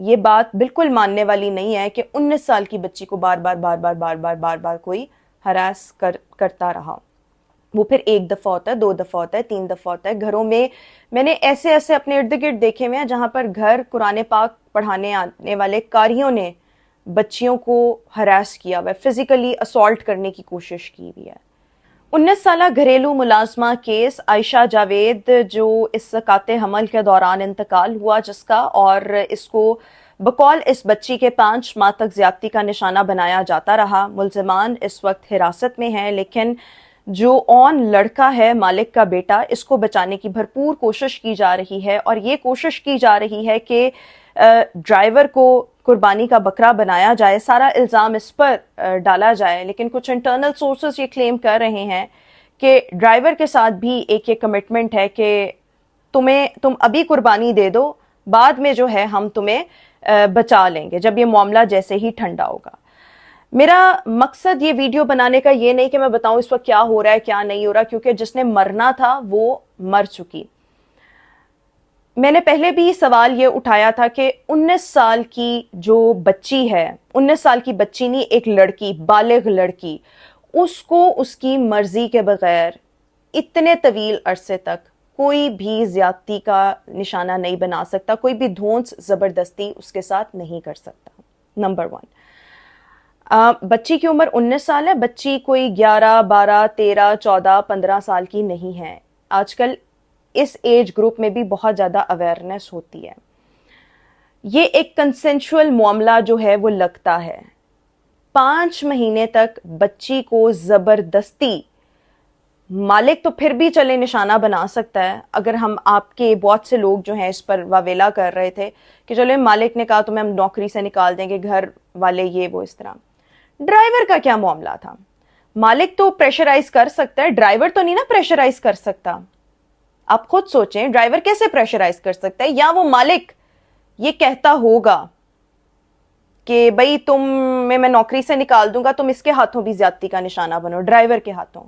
یہ بات بالکل ماننے والی نہیں ہے کہ 19 سال کی بچی کو بار بار بار بار بار بار بار بار کوئی ہراس کرتا رہا. وہ پھر ایک دفعہ ہوتا ہے, 2 دفعہ ہوتا ہے, 3 دفعہ ہوتا ہے. گھروں میں نے ایسے ایسے اپنے ارد گرد دیکھے ہوئے ہیں جہاں پر گھر قرآن پاک پڑھانے آنے والے قاریوں نے بچیوں کو ہراس کیا ہوا ہے, فزیکلی اسالٹ کرنے کی کوشش کی ہوئی ہے. 19 سالہ گھریلو ملازمہ کیس عائشہ جاوید جو اس سکرات حمل کے دوران انتقال ہوا جس کا, اور اس کو بقول اس بچی کے 5 ماہ تک زیادتی کا نشانہ بنایا جاتا رہا. ملزمان اس وقت حراست میں ہیں, لیکن جو اون لڑکا ہے مالک کا بیٹا, اس کو بچانے کی بھرپور کوشش کی جا رہی ہے, اور یہ کوشش کی جا رہی ہے کہ ڈرائیور کو قربانی کا بکرا بنایا جائے, سارا الزام اس پر ڈالا جائے. لیکن کچھ انٹرنل سورسز یہ کلیم کر رہے ہیں کہ ڈرائیور کے ساتھ بھی ایک یہ کمٹمنٹ ہے کہ تم ابھی قربانی دے دو, بعد میں جو ہے ہم تمہیں بچا لیں گے جب یہ معاملہ جیسے ہی ٹھنڈا ہوگا. میرا مقصد یہ ویڈیو بنانے کا یہ نہیں کہ میں بتاؤں اس وقت کیا ہو رہا ہے کیا نہیں ہو رہا, کیونکہ جس نے مرنا تھا وہ مر چکی. میں نے پہلے بھی سوال یہ اٹھایا تھا کہ 19 سال کی جو بچی ہے, 19 سال کی بچی نہیں, ایک لڑکی, بالغ لڑکی, اس کو اس کی مرضی کے بغیر اتنے طویل عرصے تک کوئی بھی زیادتی کا نشانہ نہیں بنا سکتا, کوئی بھی دھونس زبردستی اس کے ساتھ نہیں کر سکتا. نمبر 1, بچی کی عمر 19 سال ہے, بچی کوئی 11 12 13 14 15 سال کی نہیں ہے. آج کل اس ایج گروپ میں بھی بہت زیادہ اویئرنیس ہوتی ہے. یہ ایک کنسنشول معاملہ جو ہے وہ لگتا ہے. 5 مہینے تک بچی کو زبردستی, مالک تو پھر بھی چلے نشانہ بنا سکتا ہے. اگر ہم آپ کے بہت سے لوگ جو ہیں اس پر واویلا کر رہے تھے کہ چلے مالک نے کہا تمہیں ہم نوکری سے نکال دیں گے, گھر والے یہ وہ اس طرح. ڈرائیور کا کیا معاملہ تھا؟ مالک تو پریشرائز کر سکتا ہے, ڈرائیور تو نہیں نا پریشرائز کر سکتا. آپ خود سوچیں, ڈرائیور کیسے پریشرائز کر سکتا ہے؟ یا وہ مالک یہ کہتا ہوگا کہ بھئی تم میں نوکری سے نکال دوں گا, تم اس کے ہاتھوں بھی زیادتی کا نشانہ بنو, ڈرائیور کے ہاتھوں.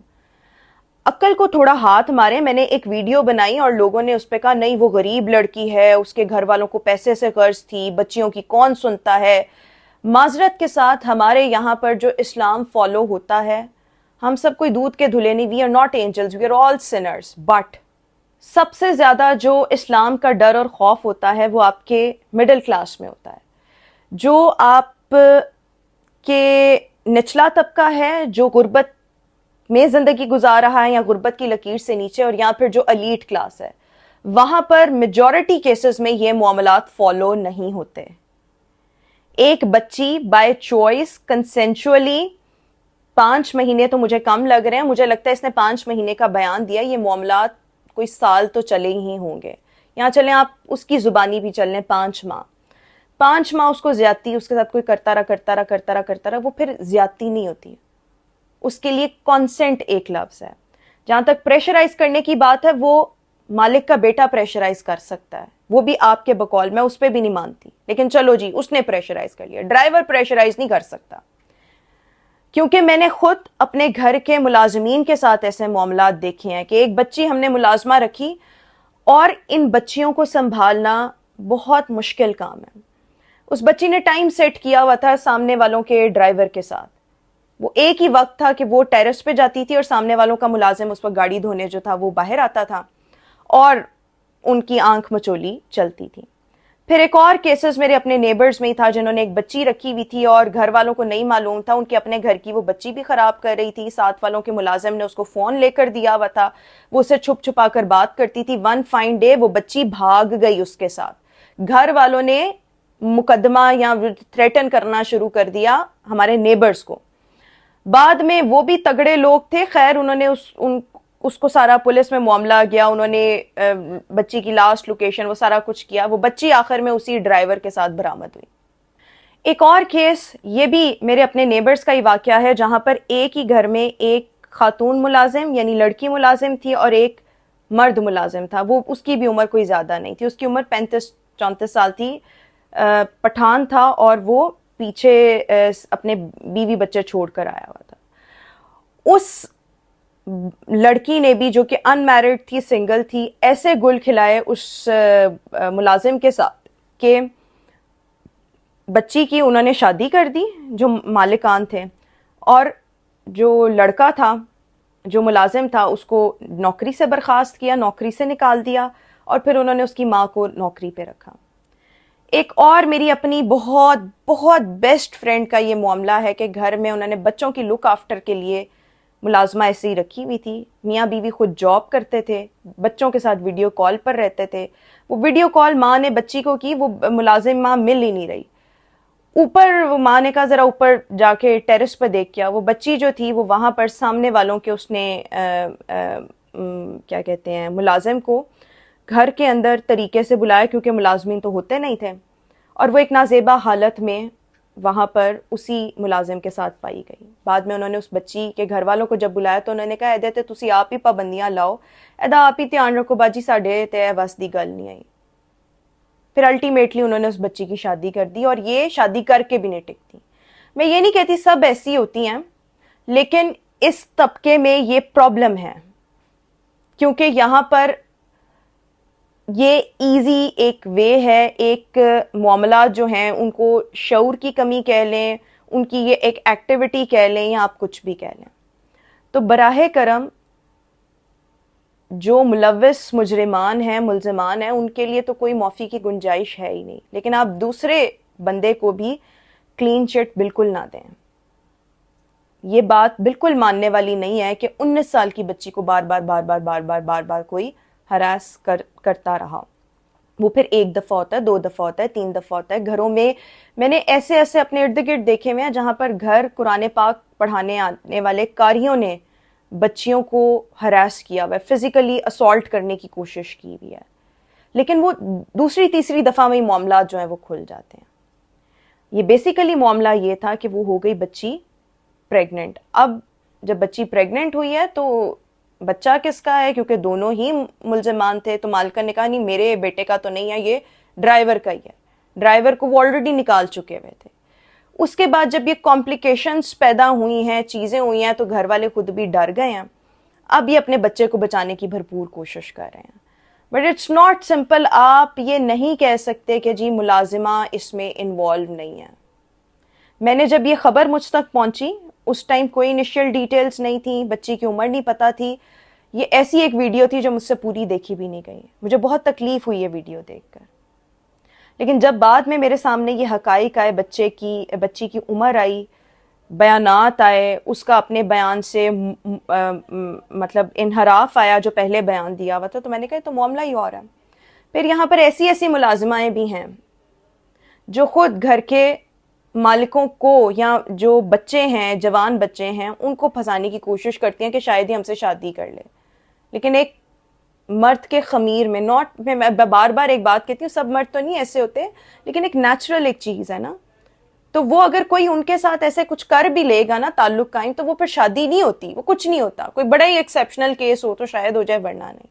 عقل کو تھوڑا ہاتھ مارے. میں نے ایک ویڈیو بنائی اور لوگوں نے اس پہ کہا نہیں وہ غریب لڑکی ہے, اس کے گھر والوں کو پیسے سے قرض تھی, بچیوں کی کون سنتا ہے. معذرت کے ساتھ ہمارے یہاں پر جو اسلام فالو ہوتا ہے, ہم سب کوئی دودھ کے دھلے نہیں, we are not angels, we are all sinners. But سب سے زیادہ جو اسلام کا ڈر اور خوف ہوتا ہے وہ آپ کے مڈل کلاس میں ہوتا ہے. جو آپ کے نچلا طبقہ ہے, جو غربت میں زندگی گزار رہا ہے یا غربت کی لکیر سے نیچے, اور یا پھر جو ایلیٹ کلاس ہے, وہاں پر میجورٹی کیسز میں یہ معاملات فالو نہیں ہوتے. ایک بچی بائی چوائس کنسینچولی 5 مہینے تو مجھے کم لگ رہے ہیں, مجھے لگتا ہے اس نے 5 مہینے کا بیان دیا, یہ معاملات کوئی سال تو چلے ہی ہوں گے. یہاں چلیں آپ اس کی زبانی بھی چل لیں, 5 ماہ 5 ماہ اس کو زیادتی, اس کے ساتھ کوئی کرتا رہا, وہ پھر زیادتی نہیں ہوتی. اس کے لیے کانسنٹ ایک لفظ ہے. جہاں تک پریشرائز کرنے کی بات ہے, وہ مالک کا بیٹا پریشرائز کر سکتا ہے, وہ بھی آپ کے بقول, میں اس پہ بھی نہیں مانتی, لیکن چلو جی اس نے پریشرائز کر لیا. ڈرائیور پریشرائز نہیں کر سکتا, کیونکہ میں نے خود اپنے گھر کے ملازمین کے ساتھ ایسے معاملات دیکھے ہیں کہ ایک بچی ہم نے ملازمہ رکھی, اور ان بچیوں کو سنبھالنا بہت مشکل کام ہے. اس بچی نے ٹائم سیٹ کیا ہوا تھا سامنے والوں کے ڈرائیور کے ساتھ. وہ ایک ہی وقت تھا کہ وہ ٹیرس پہ جاتی تھی اور سامنے والوں کا ملازم اس وقت گاڑی دھونے جو تھا وہ باہر آتا تھا, اور ان کی آنکھ مچولی چلتی تھی. پھر ایک اور کیسز میرے اپنے نیبرز میں ہی تھا جنہوں نے ایک بچی رکھی ہوئی تھی اور گھر والوں کو نہیں معلوم تھا, ان کے اپنے گھر کی وہ بچی بھی خراب کر رہی تھی. ساتھ والوں کے ملازم نے اس کو فون لے کر دیا ہوا تھا, وہ اسے چھپ چھپا کر بات کرتی تھی. ون فائن ڈے وہ بچی بھاگ گئی اس کے ساتھ. گھر والوں نے مقدمہ یا تھریٹن کرنا شروع کر دیا ہمارے نیبرز کو. بعد میں وہ بھی تگڑے لوگ تھے, خیر انہوں نے اس کو سارا پولیس میں معاملہ گیا, انہوں نے بچی کی لاسٹ لوکیشن وہ سارا کچھ کیا. وہ بچی آخر میں اسی ڈرائیور کے ساتھ برآمد ہوئی. ایک اور کیس یہ بھی میرے اپنے نیبرز کا ہی واقعہ ہے, جہاں پر ایک ہی گھر میں ایک خاتون ملازم یعنی لڑکی ملازم تھی اور ایک مرد ملازم تھا. وہ اس کی بھی عمر کوئی زیادہ نہیں تھی, اس کی عمر 35-34 سال تھی. پٹھان تھا اور وہ پیچھے اپنے بیوی بچے چھوڑ کر آیا ہوا تھا. اس لڑکی نے بھی, جو کہ ان میرڈ تھی, سنگل تھی, ایسے گل کھلائے اس ملازم کے ساتھ کہ بچی کی انہوں نے شادی کر دی جو مالکان تھے، اور جو لڑکا تھا جو ملازم تھا اس کو نوکری سے برخاست کیا، نوکری سے نکال دیا، اور پھر انہوں نے اس کی ماں کو نوکری پہ رکھا۔ ایک اور میری اپنی بہت بہت بیسٹ فرینڈ کا یہ معاملہ ہے کہ گھر میں انہوں نے بچوں کی لک آفٹر کے لیے ملازمہ ایسے ہی رکھی ہوئی تھی، میاں بیوی خود جاب کرتے تھے، بچوں کے ساتھ ویڈیو کال پر رہتے تھے، وہ ویڈیو کال ماں نے بچی کو کی، وہ ملازم ماں مل ہی نہیں رہی، اوپر وہ ماں نے کہا ذرا اوپر جا کے ٹیرس پہ دیکھ کیا، وہ بچی جو تھی وہ وہاں پر سامنے والوں کے اس نے کیا کہتے ہیں ملازم کو گھر کے اندر طریقے سے بلایا، کیونکہ ملازمین تو ہوتے نہیں تھے، اور وہ ایک نازیبا حالت میں وہاں پر اسی ملازم کے ساتھ پائی گئی۔ بعد میں انہوں نے اس بچی کے گھر والوں کو جب بلایا تو انہوں نے کہا ایدے تے تسی آپ ہی پابندیاں لاؤ، ایدا آپ ہی دھیان رکھو باجی ساڈے تے بس دی گل نہیں آئی۔ پھر الٹیمیٹلی انہوں نے اس بچی کی شادی کر دی، اور یہ شادی کر کے بھی نہیں ٹکتی۔ میں یہ نہیں کہتی سب ایسی ہوتی ہیں، لیکن اس طبقے میں یہ پرابلم ہے، کیونکہ یہاں پر یہ ایزی ایک وے ہے، ایک معاملات جو ہیں ان کو شعور کی کمی کہہ لیں، ان کی یہ ایک ایکٹیویٹی کہہ لیں، یا آپ کچھ بھی کہہ لیں۔ تو براہ کرم جو ملوث مجرمان ہیں، ملزمان ہیں، ان کے لیے تو کوئی معافی کی گنجائش ہے ہی نہیں، لیکن آپ دوسرے بندے کو بھی کلین چٹ بالکل نہ دیں۔ یہ بات بالکل ماننے والی نہیں ہے کہ 19 سال کی بچی کو بار بار بار بار بار بار بار بار کوئی ہراس کرتا رہا۔ وہ پھر ایک دفعہ ہوتا ہے، 2 دفعہ ہوتا ہے، 3 دفعہ ہوتا ہے۔ گھروں میں نے ایسے ایسے اپنے ارد گرد دیکھے ہوئے ہیں جہاں پر گھر قرآن پاک پڑھانے آنے والے قاریوں نے بچیوں کو ہراس کیا ہوا ہے، فزیکلی اسالٹ کرنے کی کوشش کی ہوئی ہے، لیکن وہ دوسری تیسری دفعہ میں معاملات جو ہیں وہ کھل جاتے ہیں۔ یہ بیسیکلی معاملہ یہ تھا کہ وہ ہو گئی بچی پریگننٹ۔ اب جب بچی پریگننٹ ہوئی ہے تو بچہ کس کا ہے، کیونکہ دونوں ہی ملزمان تھے، تو مالکن نے کہا نہیں میرے بیٹے کا تو نہیں ہے، یہ ڈرائیور کا ہی ہے۔ ڈرائیور کو وہ آلریڈی نکال چکے ہوئے تھے۔ اس کے بعد جب یہ کمپلیکیشنز پیدا ہوئی ہیں، چیزیں ہوئی ہیں، تو گھر والے خود بھی ڈر گئے ہیں۔ اب یہ اپنے بچے کو بچانے کی بھرپور کوشش کر رہے ہیں، بٹ اٹس ناٹ سمپل۔ آپ یہ نہیں کہہ سکتے کہ جی ملازمہ اس میں انوالو نہیں ہے۔ میں نے جب یہ خبر مجھ تک پہنچی، اس ٹائم کوئی انیشیل ڈیٹیلز نہیں تھی، بچی کی عمر نہیں پتا تھی، یہ ایسی ایک ویڈیو تھی جو مجھ سے پوری دیکھی بھی نہیں گئی، مجھے بہت تکلیف ہوئی یہ ویڈیو دیکھ کر۔ لیکن جب بعد میں میرے سامنے یہ حقائق آئے، بچی کی عمر آئی، بیانات آئے، اس کا اپنے بیان سے مطلب انحراف آیا جو پہلے بیان دیا ہوا تھا، تو میں نے کہا تو معاملہ ہی اور ہے۔ پھر یہاں پر ایسی ایسی ملازمائیں بھی ہیں جو خود گھر کے مالکوں کو یا جو بچے ہیں، جوان بچے ہیں، ان کو پھنسانے کی کوشش کرتی ہیں کہ شاید ہی ہم سے شادی کر لے، لیکن ایک مرد کے خمیر میں میں بار بار ایک بات کہتی ہوں، سب مرد تو نہیں ایسے ہوتے، لیکن ایک نیچرل ایک چیز ہے نا، تو وہ اگر کوئی ان کے ساتھ ایسے کچھ کر بھی لے گا نا تعلق قائم، تو وہ پھر شادی نہیں ہوتی، وہ کچھ نہیں ہوتا، کوئی بڑا ہی ایکسیپشنل کیس ہو تو شاید ہو جائے، ورنہ نہیں۔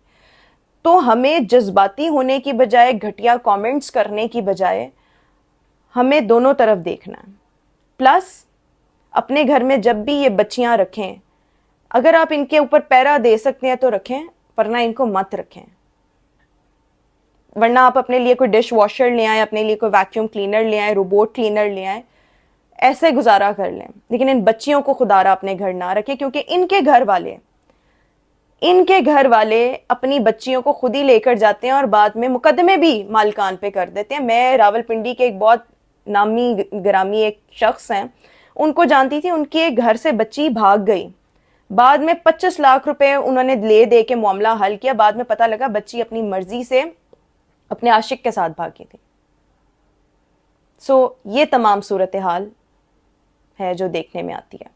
تو ہمیں جذباتی ہونے کی بجائے، گھٹیا کامنٹس کرنے کی بجائے، ہمیں دونوں طرف دیکھنا ہے۔ پلس اپنے گھر میں جب بھی یہ بچیاں رکھیں، اگر آپ ان کے اوپر پیرا دے سکتے ہیں تو رکھیں، ورنہ ان کو مت رکھیں۔ ورنہ آپ اپنے لیے کوئی ڈش واشر لے آئیں، اپنے لیے کوئی ویکیوم کلینر لے آئیں، روبوٹ کلینر لے آئیں، ایسے گزارا کر لیں، لیکن ان بچیوں کو خدا را اپنے گھر نہ رکھیں، کیونکہ ان کے گھر والے اپنی بچیوں کو خود ہی لے کر جاتے ہیں اور بعد میں مقدمے بھی مالکان پہ کر دیتے ہیں۔ میں راولپنڈی کے ایک بہت نامی گرامی ایک شخص ہیں، ان کو جانتی تھی، ان کے گھر سے بچی بھاگ گئی، بعد میں 25 لاکھ روپے انہوں نے لے دے کے معاملہ حل کیا، بعد میں پتہ لگا بچی اپنی مرضی سے اپنے عاشق کے ساتھ بھاگی تھی۔ سو یہ تمام صورتحال ہے جو دیکھنے میں آتی ہے۔